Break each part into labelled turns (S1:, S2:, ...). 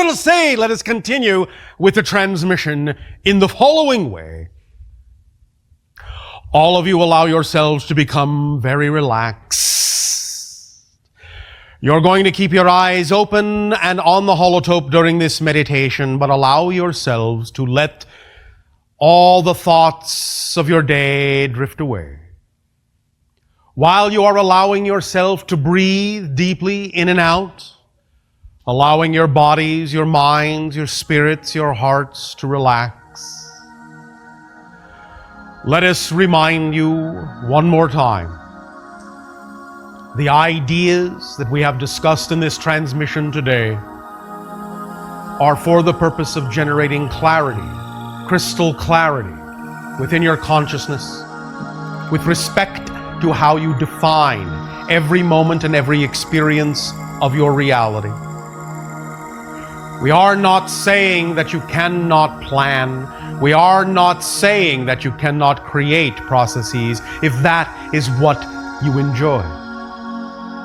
S1: will say, let us continue with the transmission in the following way. All of you allow yourselves to become very relaxed. You're going to keep your eyes open and on the holotope during this meditation, but allow yourselves to let all the thoughts of your day drift away. While you are allowing yourself to breathe deeply in and out, allowing your bodies, your minds, your spirits, your hearts to relax, let us remind you one more time. The ideas that we have discussed in this transmission today are for the purpose of generating clarity, crystal clarity within your consciousness with respect to how you define every moment and every experience of your reality. We are not saying that you cannot plan. We are not saying that you cannot create processes if that is what you enjoy.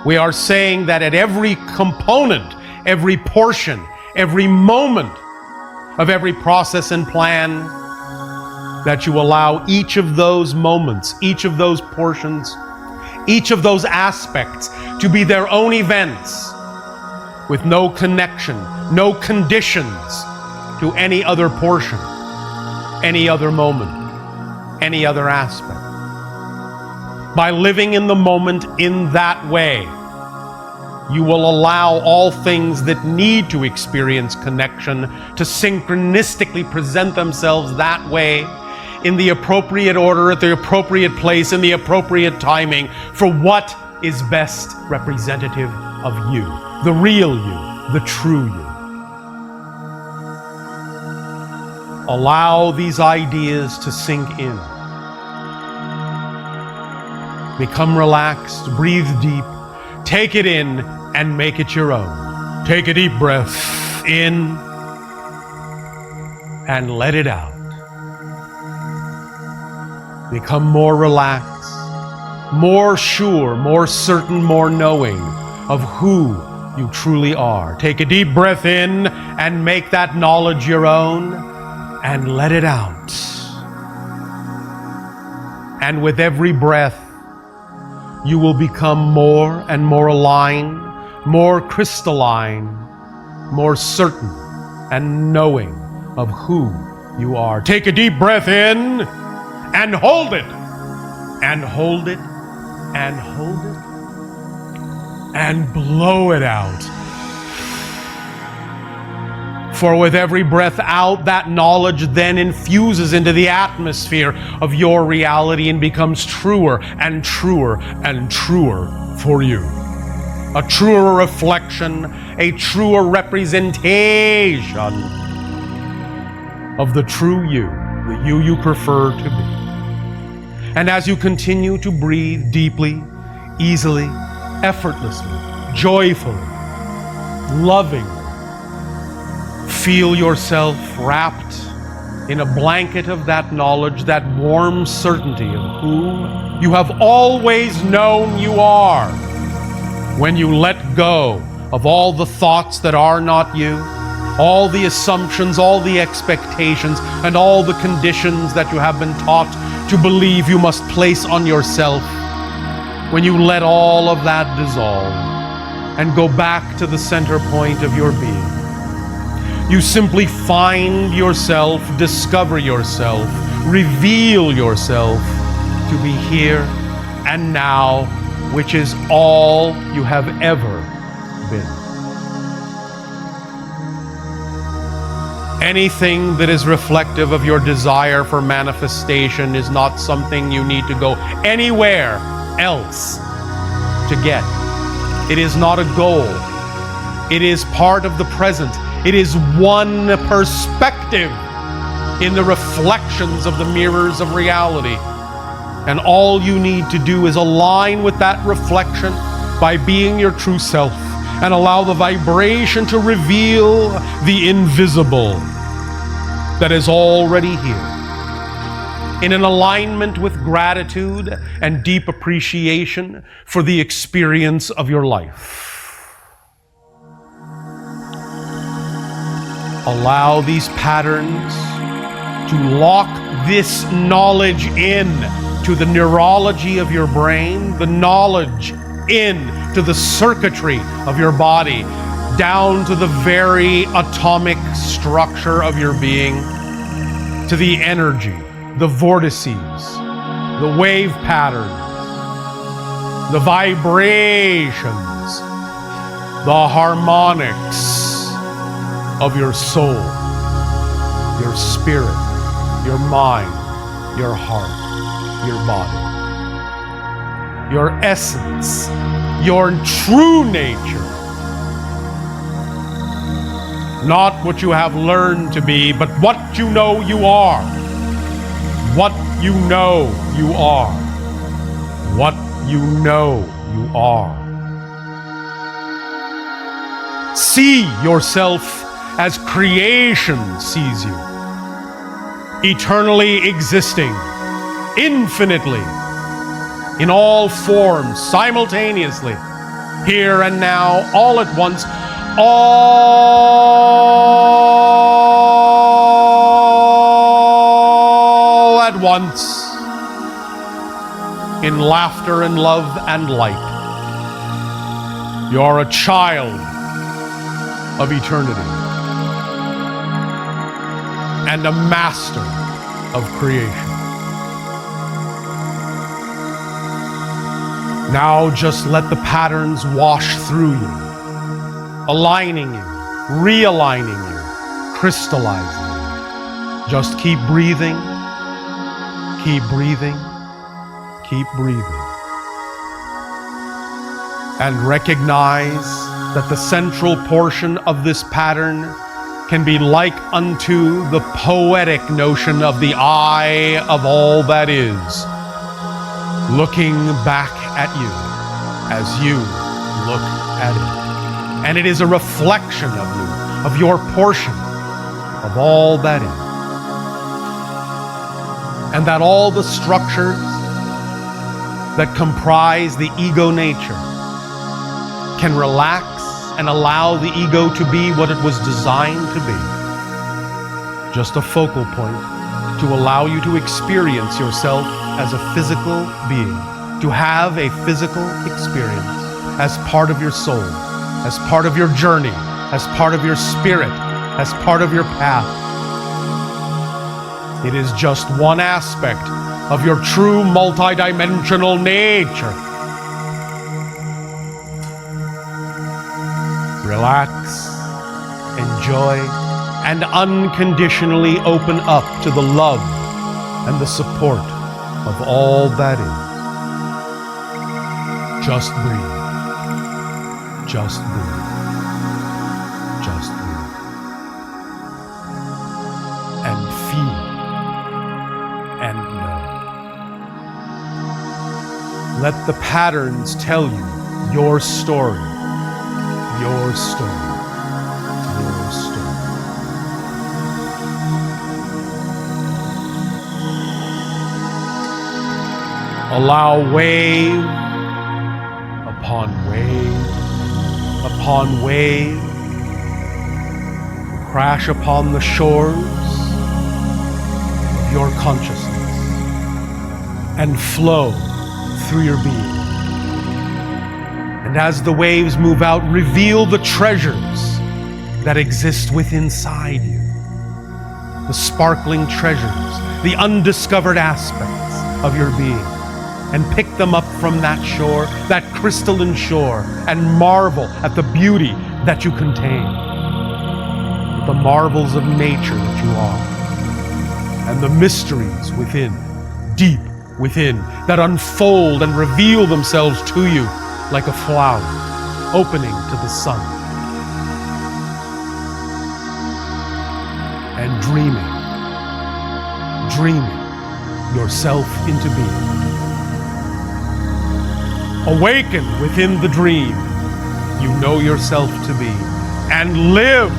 S1: We are saying that at every component, every portion, every moment of every process and plan, that you allow each of those moments, each of those portions, each of those aspects to be their own events with no connection, no conditions to any other portion, any other moment, any other aspect. By living in the moment in that way, you will allow all things that need to experience connection to synchronistically present themselves that way in the appropriate order, at the appropriate place, in the appropriate timing for what is best representative of you, the real you, the true you. Allow these ideas to sink in. Become relaxed, breathe deep, take it in and make it your own. Take a deep breath in and let it out. Become more relaxed, more sure, more certain, more knowing of who you truly are. Take a deep breath in and make that knowledge your own and let it out. And with every breath, you will become more and more aligned, more crystalline, more certain and knowing of who you are. Take a deep breath in and hold it, and hold it, and hold it, and blow it out. For with every breath out, that knowledge then infuses into the atmosphere of your reality and becomes truer and truer and truer for you. A truer reflection, a truer representation of the true you, the you prefer to be. And as you continue to breathe deeply, easily, effortlessly, joyfully, lovingly, feel yourself wrapped in a blanket of that knowledge, that warm certainty of who you have always known you are. When you let go of all the thoughts that are not you, all the assumptions, all the expectations, and all the conditions that you have been taught to believe you must place on yourself, when you let all of that dissolve and go back to the center point of your being, you simply find yourself, discover yourself, reveal yourself to be here and now, which is all you have ever been. Anything that is reflective of your desire for manifestation is not something you need to go anywhere else to get. It is not a goal. It is part of the present. It is one perspective in the reflections of the mirrors of reality. And all you need to do is align with that reflection by being your true self and allow the vibration to reveal the invisible that is already here. In an alignment with gratitude and deep appreciation for the experience of your life. Allow these patterns to lock this knowledge in to the neurology of your brain, the knowledge in to the circuitry of your body, down to the very atomic structure of your being, to the energy, the vortices, the wave patterns, the vibrations, the harmonics of your soul, your spirit, your mind, your heart, your body, your essence, your true nature. Not what you have learned to be, but what you know you are. What you know you are. What you know you are. See yourself as creation sees you. Eternally existing, infinitely, in all forms, simultaneously, here and now, all at once, all at once, in laughter and love and light. You're a child of eternity and a master of creation. Now just let the patterns wash through you, aligning you, realigning you, crystallizing you. Just keep breathing, keep breathing, keep breathing. And recognize that the central portion of this pattern can be like unto the poetic notion of the eye of all that is, looking back at you as you look at it. And it is a reflection of you, of your portion, of all that is. And that all the structures that comprise the ego nature can relax and allow the ego to be what it was designed to be. Just a focal point to allow you to experience yourself as a physical being, to have a physical experience as part of your soul, as part of your journey, as part of your spirit, as part of your path. It is just one aspect of your true multidimensional nature. Relax, enjoy, and unconditionally open up to the love and the support of all that is. Just breathe. Just breathe. Just breathe. And feel and know. Let the patterns tell you your story. Your story. Your story. Allow wave upon wave upon wave crash upon the shores of your consciousness and flow through your being. And as the waves move out, reveal the treasures that exist within inside you. The sparkling treasures, the undiscovered aspects of your being. And pick them up from that shore, that crystalline shore, and marvel at the beauty that you contain. The marvels of nature that you are. And the mysteries within, deep within, that unfold and reveal themselves to you like a flower opening to the sun. And dreaming yourself into being. Awaken within the dream you know yourself to be, and live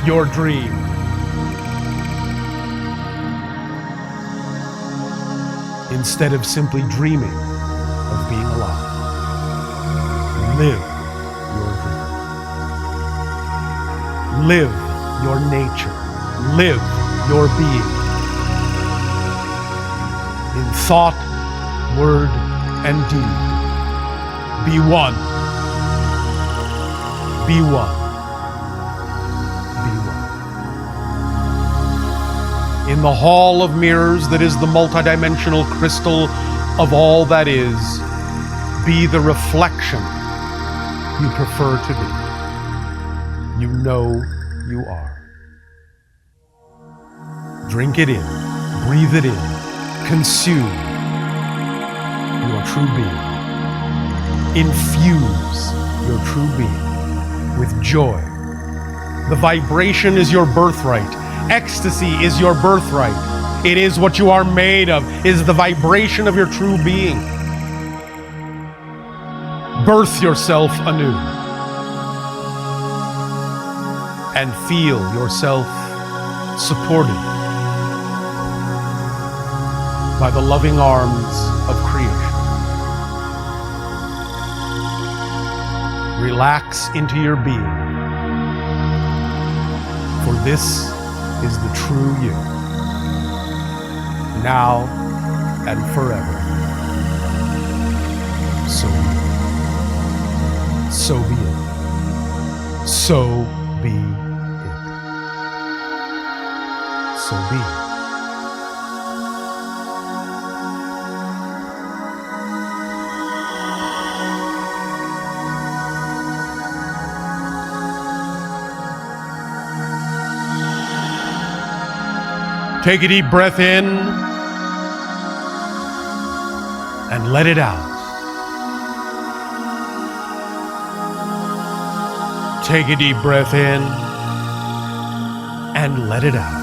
S1: your dream. Instead of simply dreaming of being alive. Live your dream. Live your nature. Live your being. In thought, word, and deed. Be one. Be one. Be one. In the hall of mirrors that is the multidimensional crystal of all that is, be the reflection you prefer to be. You know you are. Drink it in, breathe it in, consume your true being. Infuse your true being with joy. The vibration is your birthright. Ecstasy is your birthright. It is what you are made of, is the vibration of your true being. Birth yourself anew and feel yourself supported by the loving arms of creation. Relax into your being, for this is the true you, now and forever. So be it. So be it. So be it. So be it. Take a deep breath in and let it out. Take a deep breath in and let it out.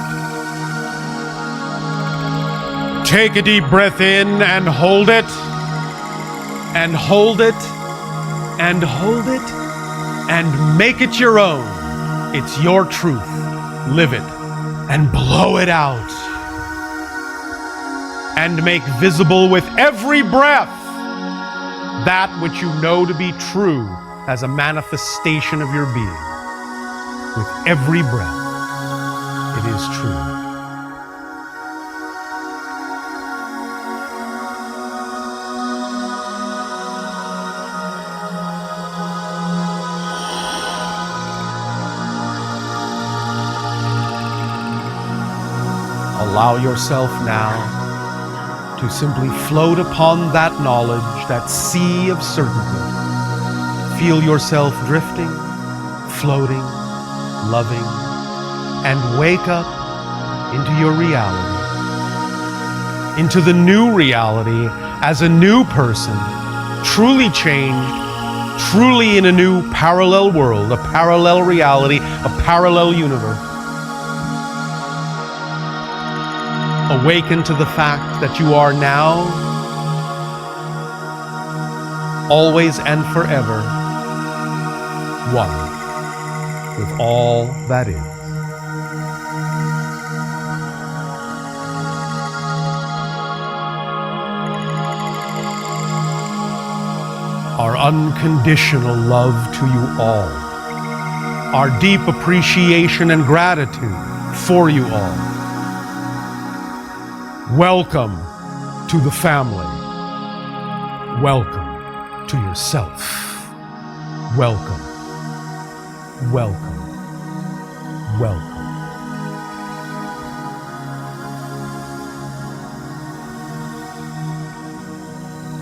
S1: Take a deep breath in and hold it, and hold it, and hold it, and make it your own. It's your truth. Live it. And blow it out. And make visible with every breath that which you know to be true as a manifestation of your being. With every breath, it is true. Allow yourself now to simply float upon that knowledge, that sea of certainty. Feel yourself drifting, floating, loving, and wake up into your reality, into the new reality as a new person, truly changed, truly in a new parallel world, a parallel reality, a parallel universe. Awaken to the fact that you are now, always and forever, one with all that is. Our unconditional love to you all, our deep appreciation and gratitude for you all. Welcome to the family. Welcome to yourself. Welcome, welcome, welcome.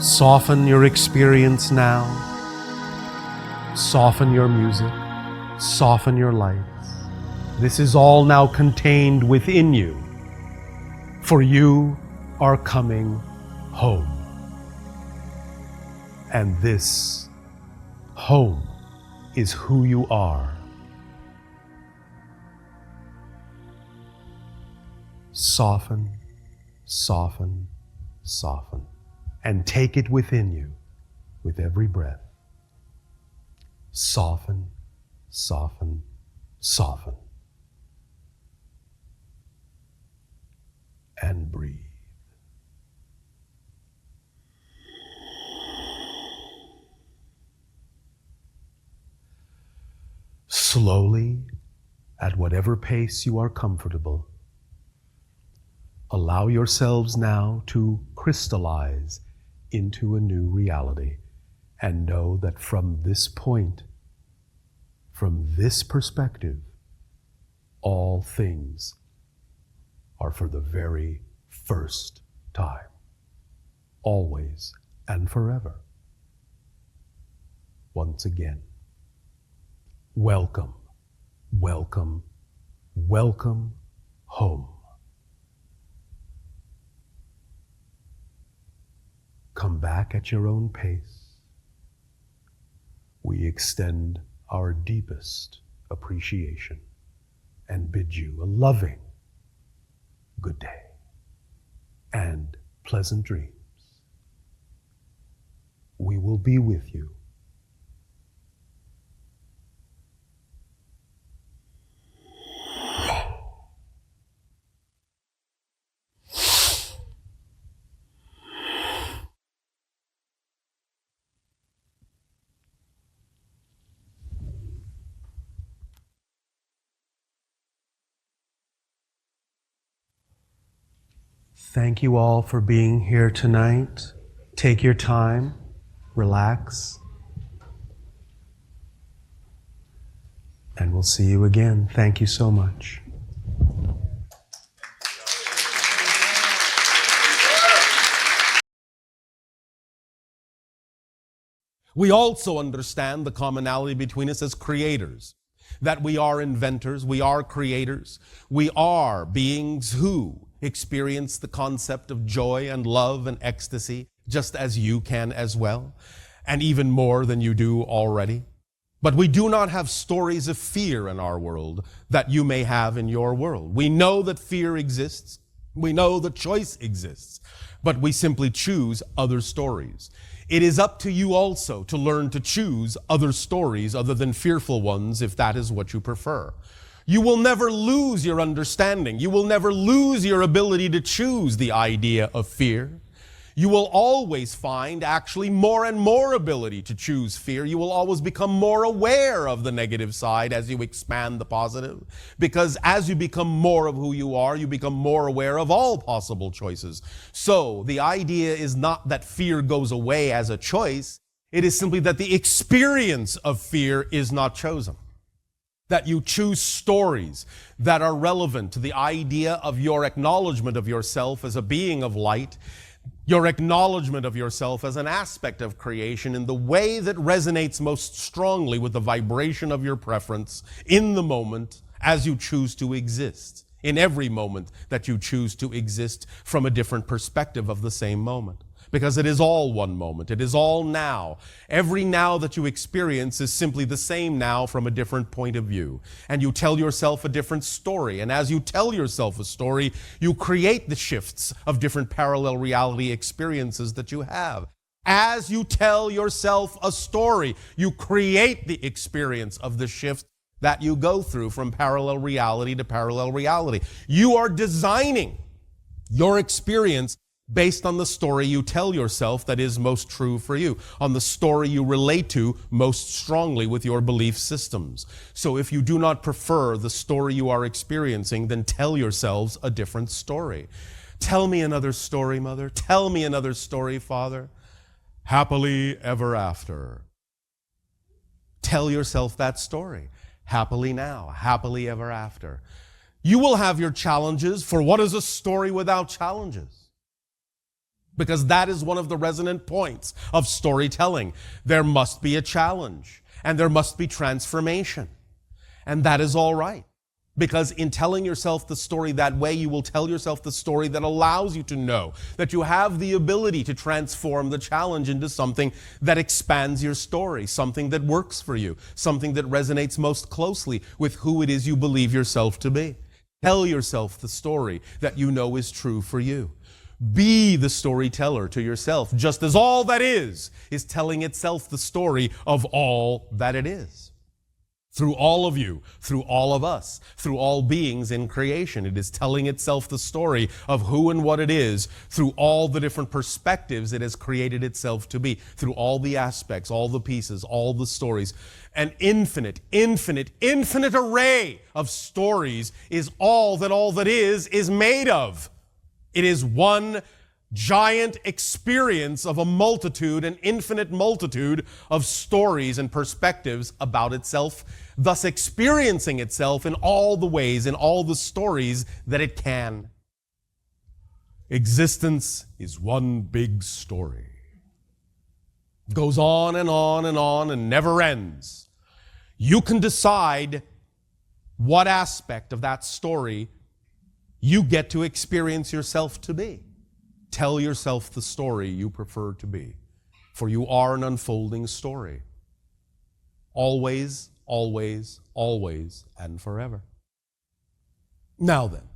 S1: Soften your experience now. Soften your music. Soften your lights. This is all now contained within you. For you are coming home. And this home is who you are. Soften, soften, soften. And take it within you with every breath. Soften, soften, soften. And breathe. Slowly at whatever pace you are comfortable. Allow yourselves now to crystallize into a new reality, and know that from this point, from this perspective, all things are for the very first time, always and forever. Once again, welcome, welcome, welcome home. Come back at your own pace. We extend our deepest appreciation and bid you a loving good day and pleasant dreams. We will be with you. Thank you all for being here tonight. Take your time, relax, and we'll see you again. Thank you so much. We also understand the commonality between us as creators, that we are inventors, we are creators, we are beings who experience the concept of joy and love and ecstasy, just as you can as well, and even more than you do already. But we do not have stories of fear in our world that you may have in your world. We know that fear exists. We know that choice exists, but we simply choose other stories. It is up to you also to learn to choose other stories other than fearful ones, if that is what you prefer. You will never lose your understanding. You will never lose your ability to choose the idea of fear. You will always find actually more and more ability to choose fear. You will always become more aware of the negative side as you expand the positive. Because as you become more of who you are, you become more aware of all possible choices. So the idea is not that fear goes away as a choice. It is simply that the experience of fear is not chosen. That you choose stories that are relevant to the idea of your acknowledgement of yourself as a being of light, your acknowledgement of yourself as an aspect of creation in the way that resonates most strongly with the vibration of your preference in the moment as you choose to exist, in every moment that you choose to exist from a different perspective of the same moment. Because it is all one moment. It is all now. Every now that you experience is simply the same now from a different point of view. And you tell yourself a different story. And as you tell yourself a story, you create the shifts of different parallel reality experiences that you have. As you tell yourself a story, you create the experience of the shift that you go through from parallel reality to parallel reality. You are designing your experience based on the story you tell yourself that is most true for you, on the story you relate to most strongly with your belief systems. So if you do not prefer the story you are experiencing, then tell yourselves a different story. Tell me another story, Mother. Tell me another story, Father. Happily ever after. Tell yourself that story. Happily now, happily ever after. You will have your challenges, for what is a story without challenges? Because that is one of the resonant points of storytelling. There must be a challenge, and there must be transformation. And that is all right. Because in telling yourself the story that way, you will tell yourself the story that allows you to know that you have the ability to transform the challenge into something that expands your story, something that works for you, something that resonates most closely with who it is you believe yourself to be. Tell yourself the story that you know is true for you. Be the storyteller to yourself, just as all that is telling itself the story of all that it is. through all of you, through all of us, through all beings in creation. It is telling itself the story of who and what it is through all the different perspectives it has created itself to be, through all the aspects, all the pieces, all the stories. An infinite, infinite, infinite array of stories is all that is made of. It is one giant experience of a multitude, an infinite multitude of stories and perspectives about itself, thus experiencing itself in all the ways, in all the stories that it can. Existence is one big story. It goes on and on and on and never ends. You can decide what aspect of that story you get to experience yourself to be. Tell yourself the story you prefer to be, for you are an unfolding story. Always, always, always, and forever. Now then,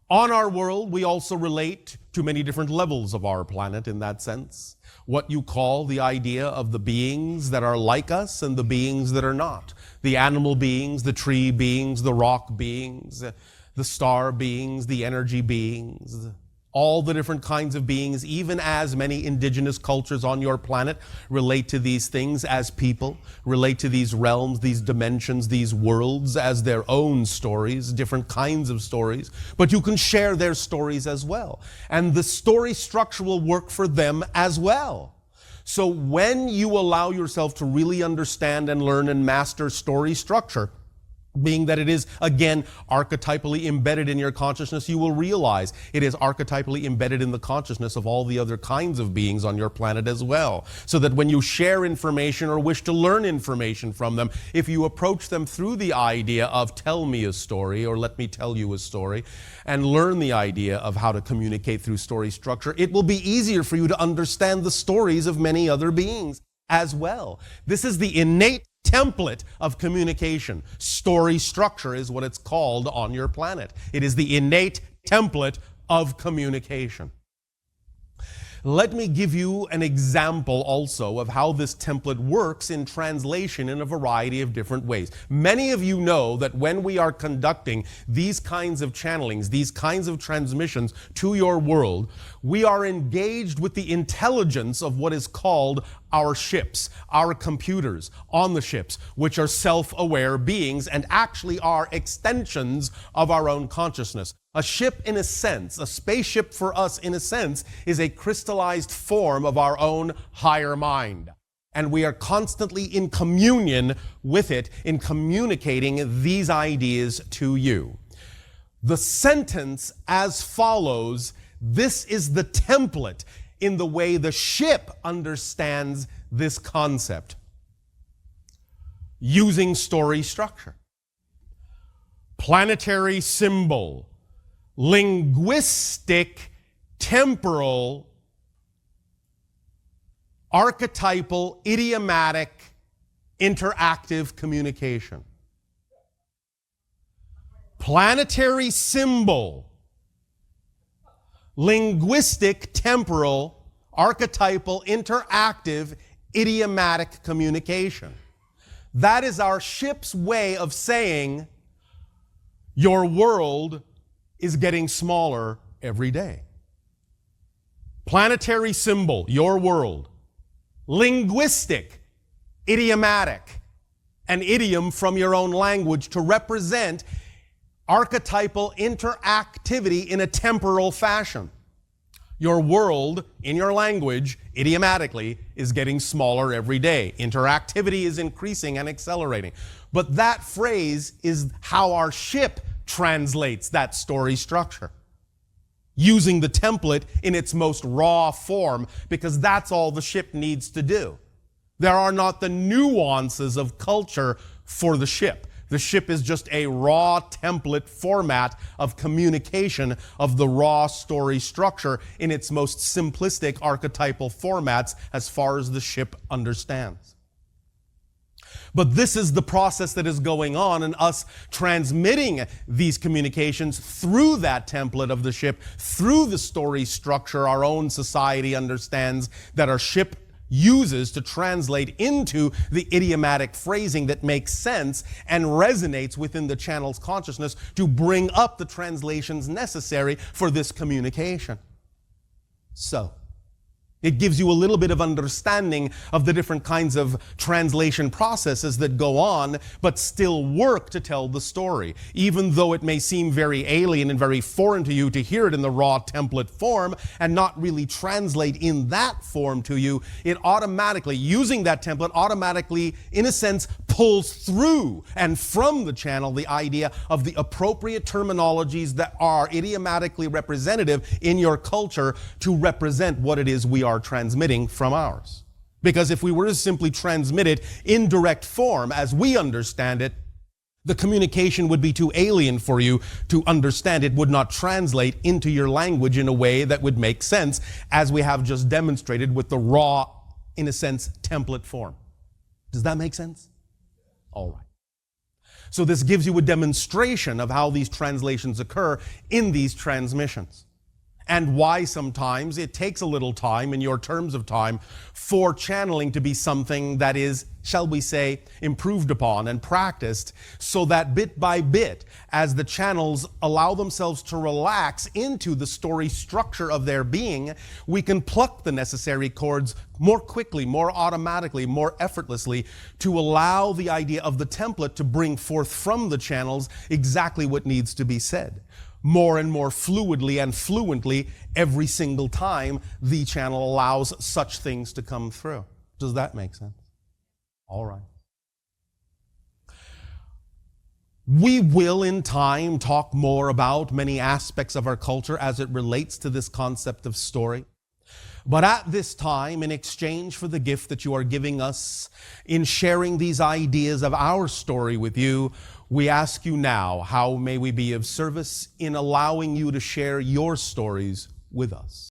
S1: on our world, we also relate to many different levels of our planet in that sense. What you call the idea of the beings that are like us and the beings that are not. The animal beings, the tree beings, the rock beings, the star beings, the energy beings, all the different kinds of beings, even as many indigenous cultures on your planet relate to these things as people, relate to these realms, these dimensions, these worlds as their own stories, different kinds of stories, but you can share their stories as well. And the story structure will work for them as well. So when you allow yourself to really understand and learn and master story structure, being that it is, again, archetypally embedded in your consciousness, you will realize it is archetypally embedded in the consciousness of all the other kinds of beings on your planet as well. So that when you share information or wish to learn information from them, if you approach them through the idea of tell me a story or let me tell you a story, and learn the idea of how to communicate through story structure, it will be easier for you to understand the stories of many other beings as well. This is the innate template of communication. Story structure is what it's called on your planet. It is the innate template of communication. Let me give you an example also of how this template works in translation in a variety of different ways. Many of you know that when we are conducting these kinds of channelings, these kinds of transmissions to your world, we are engaged with the intelligence of what is called our ships, our computers on the ships, which are self-aware beings and actually are extensions of our own consciousness. A ship, in a sense, a spaceship for us, in a sense, is a crystallized form of our own higher mind. And we are constantly in communion with it, in communicating these ideas to you. The sentence as follows: this is the template in the way the ship understands this concept, using story structure. Planetary symbol, linguistic, temporal, archetypal, idiomatic, interactive communication. Planetary symbol, linguistic, temporal, archetypal, interactive, idiomatic communication. That is our ship's way of saying your world is getting smaller every day. Planetary symbol, your world. Linguistic, idiomatic, an idiom from your own language to represent archetypal interactivity in a temporal fashion. Your world, in your language, idiomatically, is getting smaller every day. Interactivity is increasing and accelerating. But that phrase is how our ship translates that story structure, using the template in its most raw form, because that's all the ship needs to do. There are not the nuances of culture for the ship. The ship is just a raw template format of communication of the raw story structure in its most simplistic archetypal formats as far as the ship understands. But this is the process that is going on, and us transmitting these communications through that template of the ship, through the story structure our own society understands that our ship uses to translate into the idiomatic phrasing that makes sense and resonates within the channel's consciousness to bring up the translations necessary for this communication. So, it gives you a little bit of understanding of the different kinds of translation processes that go on, but still work to tell the story. Even though it may seem very alien and very foreign to you to hear it in the raw template form and not really translate in that form to you, it automatically, using that template, automatically, in a sense, pulls through and from the channel the idea of the appropriate terminologies that are idiomatically representative in your culture to represent what it is we are transmitting from ours. Because if we were to simply transmit it in direct form as we understand it, the communication would be too alien for you to understand. It would not translate into your language in a way that would make sense, as we have just demonstrated with the raw, in a sense, template form. Does that make sense? All right. So this gives you a demonstration of how these translations occur in these transmissions, and why sometimes it takes a little time, in your terms of time, for channeling to be something that is, shall we say, improved upon and practiced, so that bit by bit, as the channels allow themselves to relax into the story structure of their being, we can pluck the necessary chords more quickly, more automatically, more effortlessly, to allow the idea of the template to bring forth from the channels exactly what needs to be said, more and more fluidly and fluently every single time the channel allows such things to come through. Does that make sense? All right. We will in time talk more about many aspects of our culture as it relates to this concept of story. But at this time, in exchange for the gift that you are giving us in sharing these ideas of our story with you, we ask you now, how may we be of service in allowing you to share your stories with us?